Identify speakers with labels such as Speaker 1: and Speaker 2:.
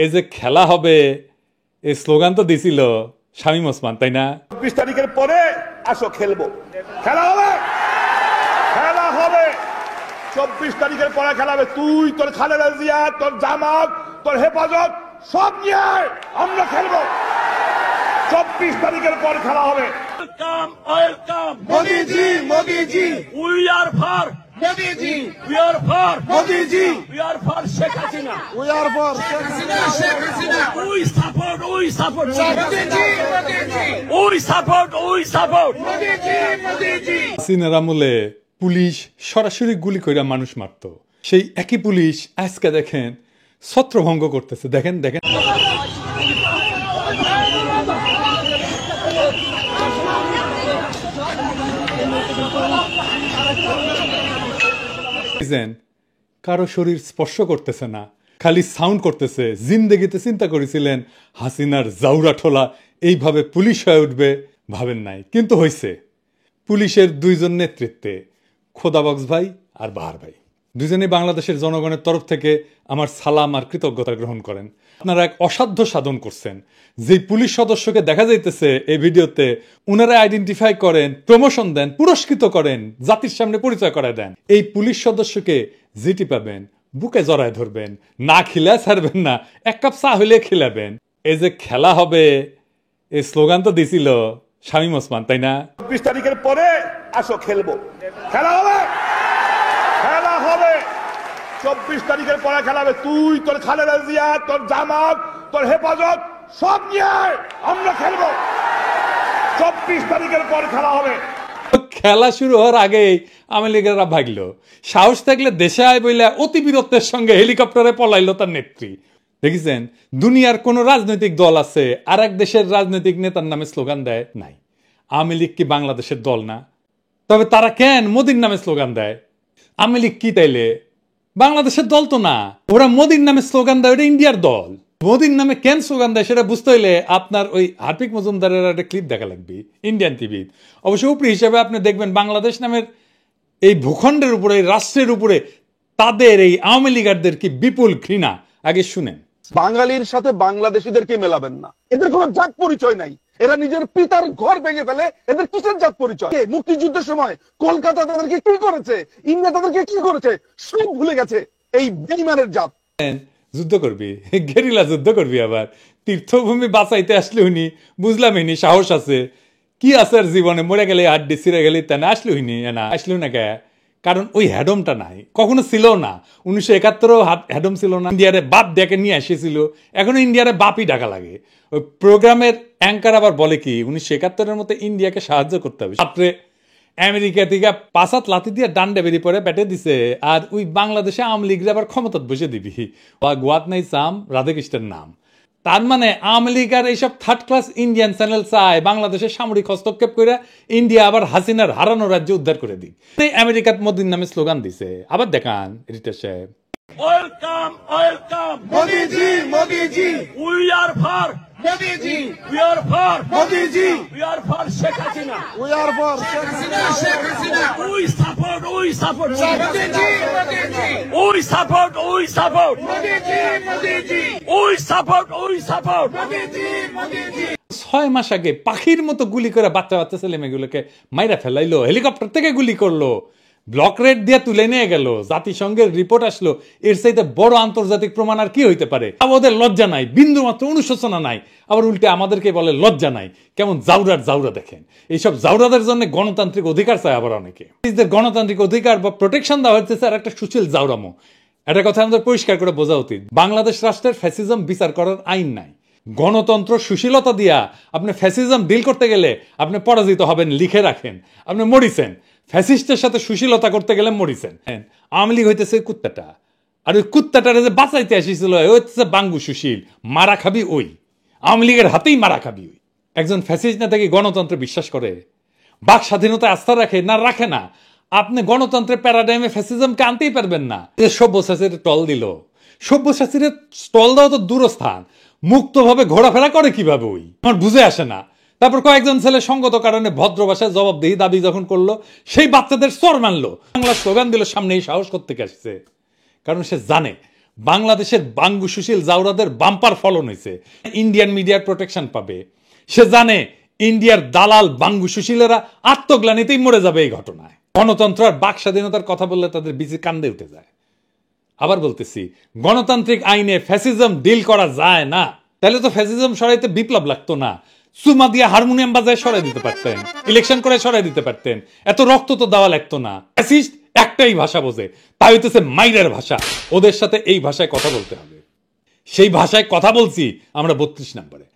Speaker 1: এই যে খেলা হবে এই স্লোগান তো দিছিল শামীম ওসমান, তাই না?
Speaker 2: ২৪ তারিখের পরে আসো খেলবো, খেলা হবে, খেলা হবে ২৪ তারিখের পরে খেলা হবে। তুই তোর খালেদা জিয়া, তোর জামাত, তোর হেফাজত সব নিয়ে আমরা খেলবো। ২৪ তারিখের পর খেলা হবে।
Speaker 3: Welcome, welcome Modiji, Modiji, we are for Modiji, we are for Modiji, we are for Sheikh Hasina,
Speaker 4: We are for Sheikh Hasina.
Speaker 3: We support Modiji, we support মোদিজি, মোদিজি।
Speaker 1: হাসিনার আমলে পুলিশ সরাসরি গুলি কইরা মানুষ মারত, সেই একই পুলিশ আজকে দেখেন ছত্রভঙ্গ করতেছে। দেখেন দেখেন কারো শরীর স্পর্শ করতেছে না, খালি সাউন্ড করতেছে। জিন্দেগিতে চিন্তা করেছিলেন হাসিনার জাউরা ঠোলা এইভাবে পুলিশ হয়ে উঠবে? ভাবেন নাই, কিন্তু হয়েছে। পুলিশের দুইজন নেতৃত্বে, খোদাবক্স ভাই আর বাহার ভাই, দুজনেই বাংলাদেশের জনগণের তরফ থেকে আমার সালাম আর কৃতজ্ঞতা গ্রহণ করেন। আপনারা এক অসাধ্য সাধন করছেন। যে পুলিশ সদস্যকে দেখা যাইতেছে এই ভিডিওতে, উনারা আইডেন্টিফাই করেন, প্রমোশন দেন, পুরস্কৃত করেন, জাতির সামনে পরিচয় করায় দেন। এই পুলিশ সদস্যকে যেটি পাবেন বুকে জড়ায় ধরবেন, না খিলা ছাড়বেন না, এক কাপ চা হইলে খিলাবেন। এই যে খেলা হবে এই স্লোগান তো দিছিল শামীম ওসমান, তাই না?
Speaker 2: ২৪ তারিখের পরে আসো খেলবো, খেলা হবে, খেলা হবে ২৪ তারিখের পরে খেলা হবে। তুই তোর খালেদা জিয়া, তোর জামাত, তোর হেফাজত সব নিয়ে আমরা খেলবো। ২৪ তারিখের পর খেলা হবে।
Speaker 1: খেলা শুরু হওয়ার আগেই আওয়ামী লীগেরা ভাগলো। সাহস থাকলে দেশে আয় বইলে অতি বীরত্বের সঙ্গে হেলিকপ্টারে পলাইলো তার নেত্রী। দেখেছেন, দুনিয়ার কোন রাজনৈতিক দল আছে আর এক দেশের রাজনৈতিক নেতার নামে স্লোগান দেয়? নাই। আওয়ামী লীগ কি বাংলাদেশের দল না? তবে তারা কেন মোদির নামে স্লোগান দেয়? আওয়ামী লীগ কি তাইলে বাংলাদেশের দল তো না? ওরা মোদির নামে স্লোগান দেয়, ওটা ইন্ডিয়ার দল। মোদির নামে কেন স্লোগান দেয় সেটা বুঝতে হইলে আপনার ওই হার্পিক মজুমদারের একটা ক্লিপ দেখা লাগবে ইন্ডিয়ান টিভি। অবশ্য উপরি হিসেবে আপনি দেখবেন বাংলাদেশ নামের এই ভূখণ্ডের উপরে, এই রাষ্ট্রের উপরে তাদের এই আওয়ামী লীগারদের কি বিপুল ঘৃণা। আগে শুনেন।
Speaker 4: বাঙালির সাথে বাংলাদেশিদেরকে মেলাবেন না, এদের কোনো জাত পরিচয় নাই। এরা নিজের পিতার ঘর ভেঙে ফেলে, এদের কিসের জাত পরিচয়? মুক্তিযুদ্ধের সময় কলকাতা তাদেরকে কি করেছে, ইন্ডিয়া তাদেরকে কি করেছে, সব ভুলে গেছে এই বেঈমানের জাত।
Speaker 1: যুদ্ধ করবি, গেরিলা যুদ্ধ করবি, আবার তীর্থভূমি বাঁচাইতে আসলে উনি বুঝলাম ইনি সাহস আছে কি আছে আর জীবনে, মরে গেলে হাড্ডি ছিঁড়ে গেলে তা না আসলে হইনি না আসলেও না কে, কারণ ওই হ্যাডমটা নাই, কখনো ছিল না। 1971 হ্যাডম ছিল না, ইন্ডিয়ারে বাপ ডেকে নিয়ে এসেছিল, এখনো ইন্ডিয়ারে বাপই ডাকা লাগে। ওই প্রোগ্রামের অ্যাঙ্কার আবার বলে কি 1971 মতো ইন্ডিয়াকে সাহায্য করতে হবে। রাত্রে আমেরিকা থেকে 5 লাথি দিয়ে ডান্ডে বেরিয়ে পরে পেটে দিছে, আর ওই বাংলাদেশে আওয়ামী লীগরা আবার ক্ষমতাত বসে দিবি। গোয়াত নাই চাম রাধাকৃষ্ণের নাম। তার মানে আওয়ামী লীগ আর এইসব থার্ড ক্লাস ইন্ডিয়ান চ্যানেল চায় বাংলাদেশের সামরিক হস্তক্ষেপ করে ইন্ডিয়া আবার হাসিনার হারানো রাজ্য উদ্ধার করে দিক। আমেরিকাত মোদির নামে স্লোগান দিছে। আবার দেখান রিটা সাহেব।
Speaker 3: Welcome, welcome Modiji, Modiji, we are for Modiji, we are for Modiji, we are for Sheikh Hasina,
Speaker 4: We are for Sheikh Hasina.
Speaker 3: We support Modiji, we support Modiji, Modiji, we support মোদিজি।
Speaker 1: 6 মাস আগে পাখির মতো গুলি করে বাচ্চা বাচ্চা ছেলে মেয়েগুলোকে মাইরা ফেলাইলো, হেলিকপ্টার থেকে গুলি করলো, ব্লক রেড দিয়ে তুলে নিয়ে গেল, জাতিসংঘের রিপোর্ট আসলো। এর চাইতে বড় আন্তর্জাতিক প্রমাণ আর কি হইতে পারে? ওদের লজ্জা নাই, বিন্দু মাত্র অনুশোচনা নাই, আবার উল্টে আমাদেরকে বলে লজ্জা নাই। কেমন জাউরার জাউরা দেখেন। এইসব জাউরাদের জন্য গণতান্ত্রিক অধিকার চায় আবার অনেকে। গণতান্ত্রিক অধিকার বা প্রোটেকশন দেওয়া হচ্ছে আর একটা সুশীল জাউরামো। একটা কথা আমাদের পরিষ্কার করে বোঝা উচিত, বাংলাদেশ রাষ্ট্রের ফ্যাসিজম বিচার করার আইন নাই। গণতন্ত্র সুশীলতা দিয়া আপনি ফ্যাসিজম ডিল করতে গেলে আপনি পরাজিত হবেন, লিখে রাখেন। আপনি মরিছেন ফ্যাসিস্টের সাথে সুশীলতা করতে গেলে, মরিছেন। আওয়ামী লীগ হইতেছে কুত্তাটা, আর ওই কুত্তাটারে যে বাঁচাইতে আসিছিল হচ্ছে বাঙ্গু সুশীল। মারা খাবি ওই, আওয়ামী লীগের হাতেই মারা খাবি ওই। একজন ফ্যাসিস্ট নেতা কি গণতন্ত্রে বিশ্বাস করে, বাক স্বাধীনতায় আস্থা রাখে না? রাখে না। আপনি গণতন্ত্রের প্যারাডাইমে ফ্যাসিজমকে আনতেই পারবেন না। সব্যসাচীর টল দিল, সব্যসাচীর টল দেওয়া তো দূরস্থান, মুক্তভাবে ঘোরাফেরা করে কিভাবে ওই আমার বুঝে আসে না। তারপর কয়েকজন ছেলে সঙ্গত কারণে ভদ্র ভাষায় জবাবদিহি দাবি যখন করলো, সেই বাচ্চাদের চর মানলো, বাংলা স্লোগান দিল, সামনে এই সাহস করতে আসছে। কারণ সে জানে বাংলাদেশের বাঙ্গু সুশীল জাউরাদের বাম্পার ফলন হয়েছে, ইন্ডিয়ান মিডিয়ার প্রোটেকশন পাবে। সে জানে ইন্ডিয়ার দালাল বাঙ্গু সুশীলেরা আত্মগ্লানিতেই মরে যাবে এই ঘটনায়। গণতন্ত্র আর বাক স্বাধীনতার কথা বললে তাদের বিচি কান্দে উঠে যায়। আবার বলতেছি, গণতান্ত্রিক আইনে ফ্যাসিজম ডিল করা যায় না। তাহলে তো ফ্যাসিজম সরাইতে বিপ্লব লাগতো না, সুমা দিয়ে হারমোনিয়াম বাজায় সরাই দিতে পারতেন, ইলেকশন করে সরাই দিতে পারতেন, এত রক্ত তো দেওয়া লাগতো না। ফ্যাসিস্ট একটাই ভাষা বোঝে, তাই হইতেছে মাইরের ভাষা। ওদের সাথে এই ভাষায় কথা বলতে হবে। সেই ভাষায় কথা বলছি আমরা 32 নম্বরে।